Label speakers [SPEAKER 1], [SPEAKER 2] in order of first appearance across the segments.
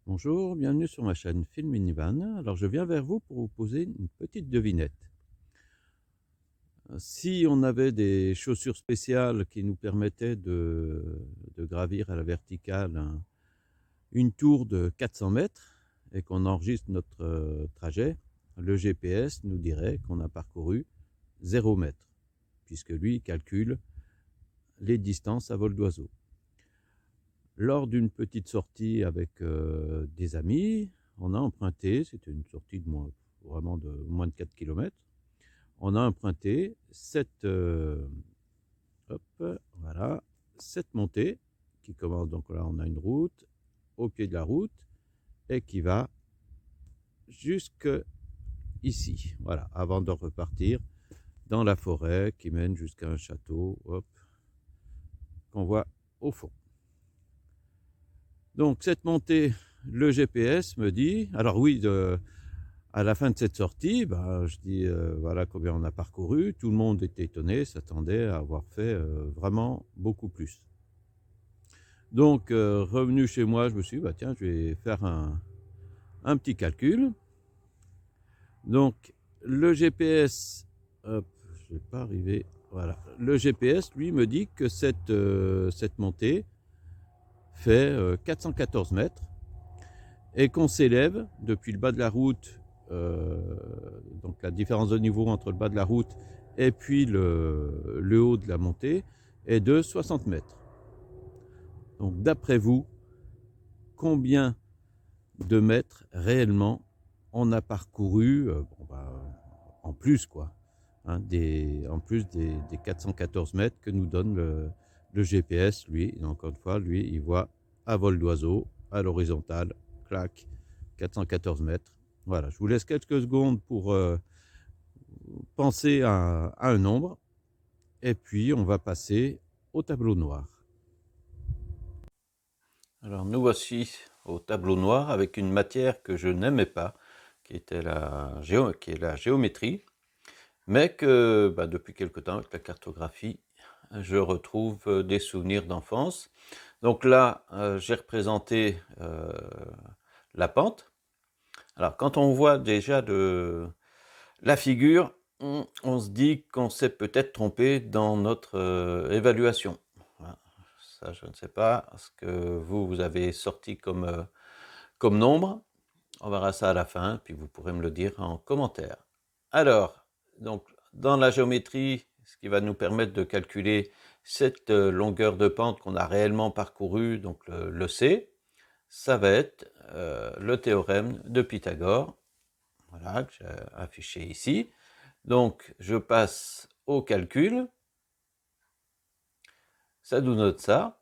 [SPEAKER 1] Bonjour, bienvenue sur ma chaîne Film Minivan. Alors je viens vers vous pour vous poser une petite devinette. Si on avait des chaussures spéciales qui nous permettaient de gravir à la verticale une tour de 400 mètres et qu'on enregistre notre trajet, le GPS nous dirait qu'on a parcouru 0 mètre, puisque lui calcule les distances à vol d'oiseau. Lors d'une petite sortie avec des amis, on a emprunté, c'était une sortie de vraiment de moins de 4 km, on a emprunté voilà, cette montée qui commence, donc là on a une route au pied de la route et qui va jusque ici, voilà, avant de repartir dans la forêt qui mène jusqu'à un château, qu'on voit au fond. Donc cette montée, le GPS me dit, alors oui, à la fin de cette sortie, je dis voilà combien on a parcouru. Tout le monde était étonné, s'attendait à avoir fait vraiment beaucoup plus. Donc revenu chez moi, je me suis dit, tiens, je vais faire un petit calcul. Donc le GPS, hop, je ne vais pas arriver, voilà. Le GPS, lui, me dit que cette montée fait 414 mètres et qu'on s'élève depuis le bas de la route, donc la différence de niveau entre le bas de la route et puis le haut de la montée est de 60 mètres. Donc d'après vous, combien de mètres réellement on a parcouru en plus quoi, hein, en plus des 414 mètres que nous donne le GPS, lui, et encore une fois, lui, il voit à vol d'oiseau, à l'horizontale, clac, 414 mètres. Voilà, je vous laisse quelques secondes pour penser à un nombre, et puis on va passer au tableau noir. Alors nous voici au tableau noir avec une matière que je n'aimais pas, qui est la géométrie, mais que depuis quelque temps avec la cartographie, je retrouve des souvenirs d'enfance. Donc là, j'ai représenté la pente. Alors quand on voit déjà la figure, on se dit qu'on s'est peut-être trompé dans notre évaluation. Voilà. Ça, je ne sais pas ce que vous avez sorti comme nombre. On verra ça à la fin, puis vous pourrez me le dire en commentaire. Alors, donc, dans la géométrie, ce qui va nous permettre de calculer cette longueur de pente qu'on a réellement parcourue, donc le C, ça va être le théorème de Pythagore, voilà, que j'ai affiché ici. Donc, je passe au calcul. Ça nous donne ça.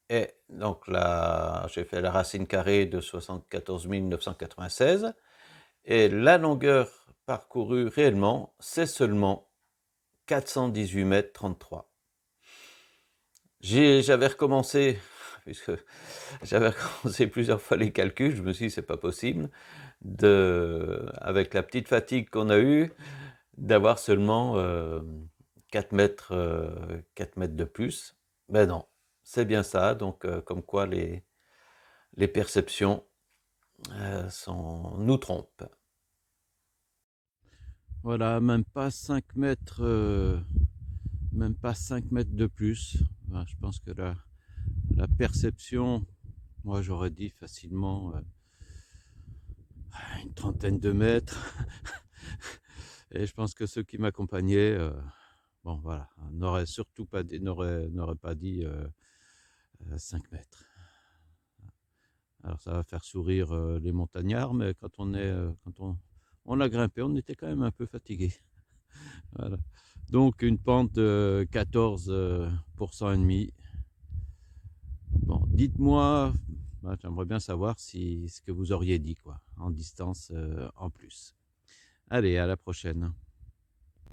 [SPEAKER 1] Et donc là, j'ai fait la racine carrée de 74 996. Et la longueur parcourue réellement, c'est seulement 418 mètres 33. J'avais recommencé, puisque j'avais recommencé plusieurs fois les calculs, je me suis dit c'est pas possible, avec la petite fatigue qu'on a eue, d'avoir seulement 4 mètres de plus. Ben non, c'est bien ça, donc comme quoi les perceptions nous trompent. Voilà, même pas 5 mètres, même pas 5 mètres de plus. Enfin, je pense que la perception, moi j'aurais dit facilement une trentaine de mètres. Et je pense que ceux qui m'accompagnaient, bon voilà, n'auraient surtout pas dit, n'auraient pas dit 5 mètres. Alors ça va faire sourire les montagnards, mais quand on a grimpé, on était quand même un peu fatigué. Voilà. Donc une pente de 14% et demi. Bon, dites-moi, j'aimerais bien savoir ce que vous auriez dit quoi, en distance en plus. Allez, à la prochaine.